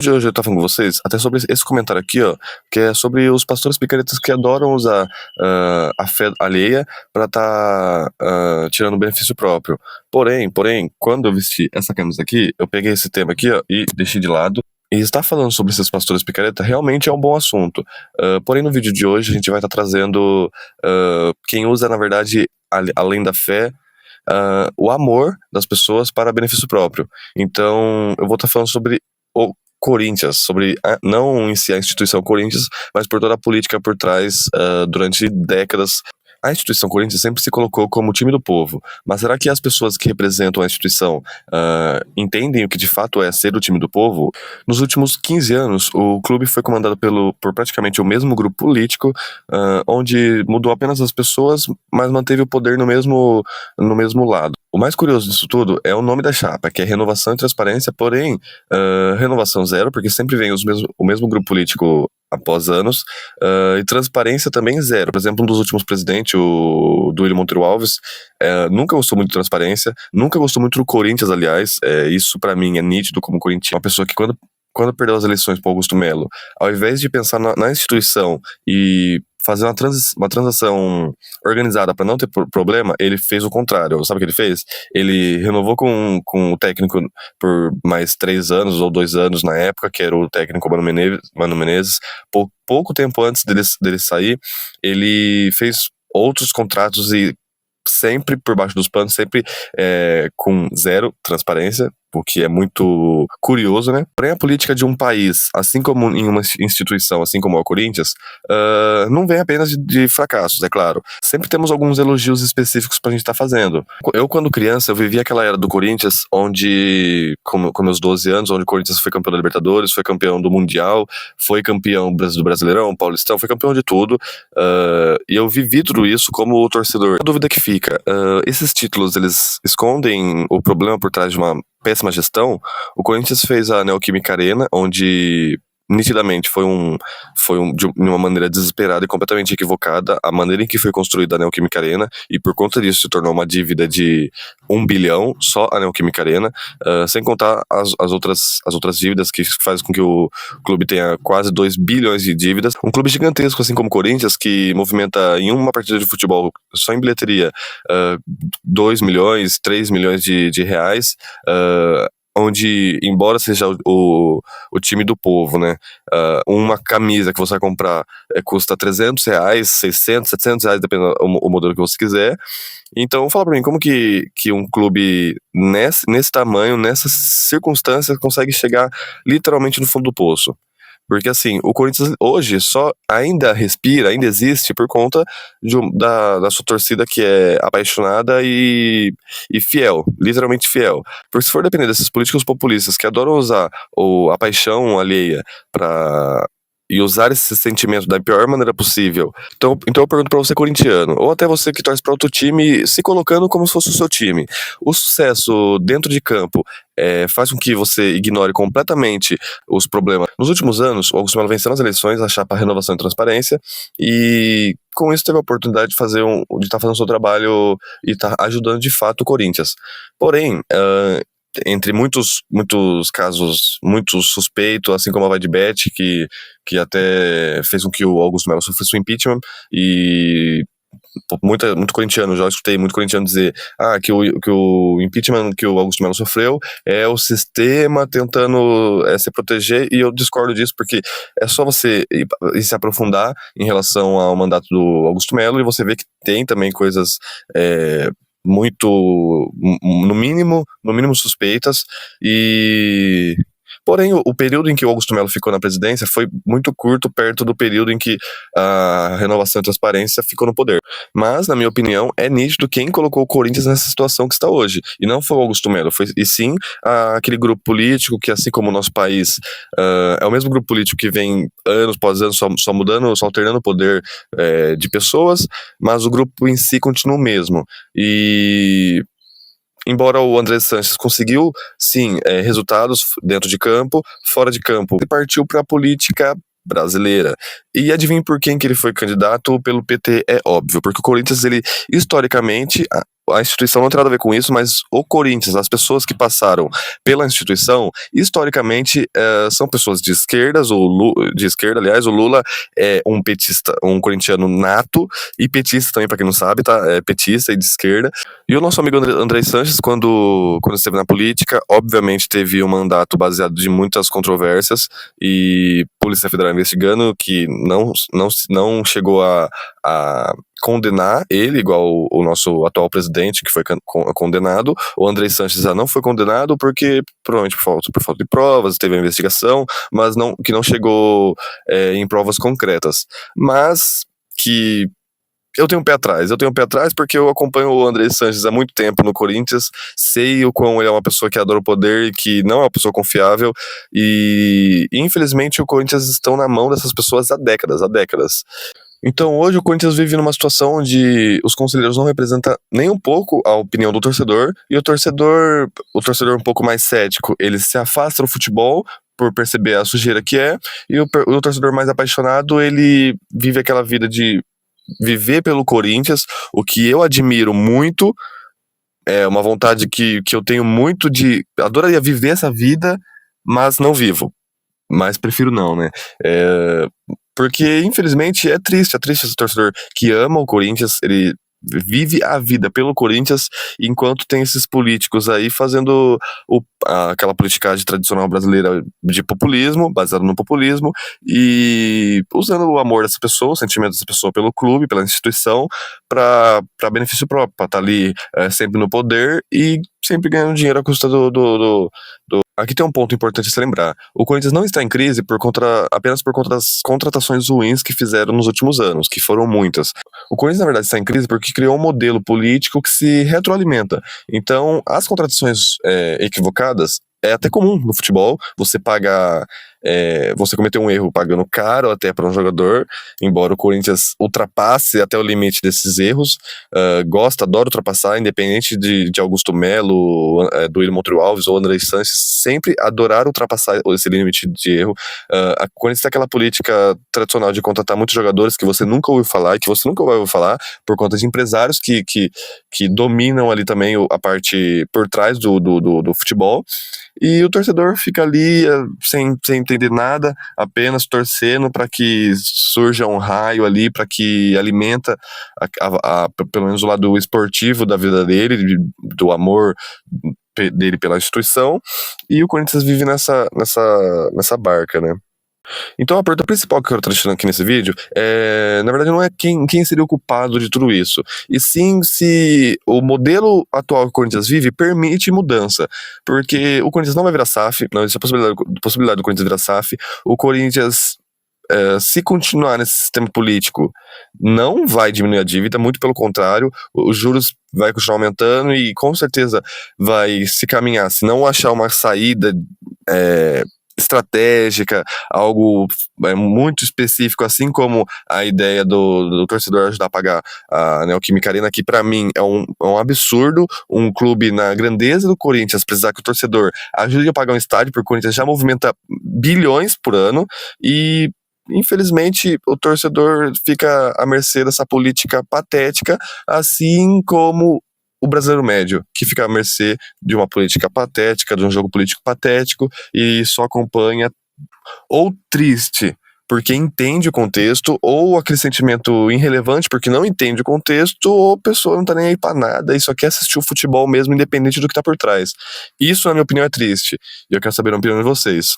De hoje eu tava falando com vocês até sobre esse comentário aqui, ó, que é sobre os pastores picaretas que adoram usar a fé alheia pra tirando benefício próprio. Porém, quando eu vesti essa camisa aqui, eu peguei esse tema aqui, ó, e deixei de lado. E estar falando sobre esses pastores picareta realmente é um bom assunto. Porém, no vídeo de hoje a gente vai estar trazendo quem usa, na verdade, além da fé, o amor das pessoas para benefício próprio. Então, eu vou estar falando sobre o Corinthians, sobre não em si a instituição Corinthians, mas por toda a política por trás durante décadas. A instituição Corinthians sempre se colocou como o time do povo, mas será que as pessoas que representam a instituição entendem o que de fato é ser o time do povo? Nos últimos 15 anos, o clube foi comandado por praticamente o mesmo grupo político, onde mudou apenas as pessoas, mas manteve o poder no mesmo lado. O mais curioso disso tudo é o nome da chapa, que é Renovação e Transparência, porém, renovação zero, porque sempre vem o mesmo grupo político após anos, e transparência também zero. Por exemplo, um dos últimos presidentes, o Duílio Monteiro Alves, nunca gostou muito de transparência, nunca gostou muito do Corinthians, aliás, isso pra mim é nítido como corintiano, uma pessoa que quando perdeu as eleições para Augusto Melo, ao invés de pensar na instituição e fazer uma transação organizada para não ter problema, ele fez o contrário. Sabe o que ele fez? Ele renovou com o técnico por mais 3 anos ou 2 anos na época, que era o técnico Mano Menezes. Pouco tempo antes dele sair, ele fez outros contratos e sempre por baixo dos panos, sempre com zero transparência, o que é muito curioso, né? Porém, a política de um país, assim como em uma instituição, assim como o Corinthians, não vem apenas de fracassos, é claro. Sempre temos alguns elogios específicos pra gente estar fazendo. Eu, quando criança, eu vivi aquela era do Corinthians, onde, com meus 12 anos, onde o Corinthians foi campeão da Libertadores, foi campeão do Mundial, foi campeão do Brasileirão, Paulistão, foi campeão de tudo, e eu vivi tudo isso como torcedor. A dúvida que fica, esses títulos, eles escondem o problema por trás de uma péssima gestão? O Corinthians fez a Neoquímica Arena, onde nitidamente foi de uma maneira desesperada e completamente equivocada a maneira em que foi construída a Neoquímica Arena, e por conta disso se tornou uma dívida de 1 bilhão, só a Neoquímica Arena, sem contar as outras dívidas que fazem com que o clube tenha quase 2 bilhões de dívidas. Um clube gigantesco, assim como o Corinthians, que movimenta em uma partida de futebol, só em bilheteria, 2 milhões, 3 milhões de reais, onde, embora seja o time do povo, né, uma camisa que você vai comprar custa 300 reais, 600, 700 reais, dependendo do modelo que você quiser. Então, fala pra mim, como que um clube nesse tamanho, nessas circunstâncias, consegue chegar literalmente no fundo do poço? Porque, assim, o Corinthians hoje só ainda respira, ainda existe por conta da sua torcida, que é apaixonada e fiel, literalmente fiel. Porque se for depender desses políticos populistas que adoram usar a paixão alheia e usar esse sentimento da pior maneira possível. Então eu pergunto pra você, corintiano, ou até você que torce pra outro time, se colocando como se fosse o seu time. O sucesso dentro de campo faz com que você ignore completamente os problemas. Nos últimos anos, o Augusto Melo venceu nas eleições, a chapa Renovação e Transparência, e com isso teve a oportunidade de estar fazendo o seu trabalho e estar ajudando de fato o Corinthians. Porém, entre muitos casos, muito suspeito, assim como a Vaidbet, que até fez com que o Augusto Melo sofresse o impeachment, e muito corintiano, já escutei muito corintiano dizer que o impeachment que o Augusto Melo sofreu é o sistema tentando se proteger, e eu discordo disso, porque é só você ir se aprofundar em relação ao mandato do Augusto Melo e você vê que tem também coisas muito, no mínimo suspeitas, e porém o período em que o Augusto Melo ficou na presidência foi muito curto perto do período em que a Renovação e Transparência ficou no poder. Mas, na minha opinião, é nítido quem colocou o Corinthians nessa situação que está hoje, e não foi o Augusto Melo, e sim aquele grupo político que, assim como o nosso país, é o mesmo grupo político que vem anos após anos só mudando, só alternando o poder de pessoas, mas o grupo em si continua o mesmo. E embora o André Sanches conseguiu, sim, resultados dentro de campo, fora de campo, ele partiu para a política brasileira. E adivinha por quem que ele foi candidato? Pelo PT, é óbvio, porque o Corinthians, ele, historicamente, a instituição não tem nada a ver com isso, mas o Corinthians, as pessoas que passaram pela instituição, historicamente, são pessoas de esquerdas, de esquerda, aliás, o Lula é um petista, um corintiano nato, e petista também, pra quem não sabe, tá? É petista e de esquerda. E o nosso amigo André Sanches, quando esteve na política, obviamente teve um mandato baseado de muitas controvérsias, e Polícia Federal investigando, que não chegou a condenar ele, igual o nosso atual presidente, que foi condenado. O André Sanches já não foi condenado porque, provavelmente por falta de provas, teve a investigação, mas que não chegou em provas concretas. Mas que eu tenho um pé atrás porque eu acompanho o André Sanches há muito tempo no Corinthians, sei o quão ele é uma pessoa que adora o poder e que não é uma pessoa confiável, e infelizmente o Corinthians estão na mão dessas pessoas há décadas. Então hoje o Corinthians vive numa situação onde os conselheiros não representam nem um pouco a opinião do torcedor, e o torcedor um pouco mais cético, ele se afasta do futebol por perceber a sujeira que é, e o torcedor mais apaixonado, ele vive aquela vida de viver pelo Corinthians, o que eu admiro muito, é uma vontade que eu tenho muito adoraria viver essa vida, mas não vivo, mas prefiro não, né? Porque, infelizmente, é triste esse torcedor que ama o Corinthians, ele vive a vida pelo Corinthians, enquanto tem esses políticos aí fazendo aquela politicagem tradicional brasileira de populismo, baseado no populismo, e usando o amor dessa pessoa, o sentimento dessa pessoa pelo clube, pela instituição, para benefício próprio, para estar ali sempre no poder e sempre ganhando dinheiro à custa do. Aqui tem um ponto importante a se lembrar. O Corinthians não está em crise apenas por conta das contratações ruins que fizeram nos últimos anos, que foram muitas. O Corinthians, na verdade, está em crise porque criou um modelo político que se retroalimenta. Então, as contratações equivocadas é até comum no futebol, você você cometer um erro pagando caro até para um jogador, embora o Corinthians ultrapasse até o limite desses erros, adora ultrapassar, independente de Augusto Melo, do Willian Alves ou André Sanches, sempre adorar ultrapassar esse limite de erro. A Corinthians tem aquela política tradicional de contratar muitos jogadores que você nunca ouviu falar e que você nunca vai ouvir falar, por conta de empresários que dominam ali também a parte por trás do futebol. E o torcedor fica ali sem entender nada, apenas torcendo para que surja um raio ali, para que alimenta pelo menos o lado esportivo da vida dele, do amor dele pela instituição, e o Corinthians vive nessa barca, né? Então a pergunta principal que eu quero estar deixando aqui nesse vídeo na verdade, não é quem seria o culpado de tudo isso, e sim se o modelo atual que o Corinthians vive permite mudança, porque o Corinthians não vai virar SAF, não existe a possibilidade do Corinthians virar SAF, o Corinthians, se continuar nesse sistema político, não vai diminuir a dívida, muito pelo contrário, os juros vai continuar aumentando e com certeza vai se caminhar, se não achar uma saída estratégica, algo muito específico, assim como a ideia do torcedor ajudar a pagar a Neoquímica Arena, que para mim é um absurdo, um clube na grandeza do Corinthians precisar que o torcedor ajude a pagar um estádio, porque o Corinthians já movimenta bilhões por ano, e infelizmente o torcedor fica à mercê dessa política patética, assim como o brasileiro médio, que fica à mercê de uma política patética, de um jogo político patético, e só acompanha, ou triste porque entende o contexto, ou aquele sentimento irrelevante porque não entende o contexto, ou a pessoa não tá nem aí pra nada e só quer assistir o futebol mesmo, independente do que tá por trás. Isso, na minha opinião, é triste, e eu quero saber a opinião de vocês.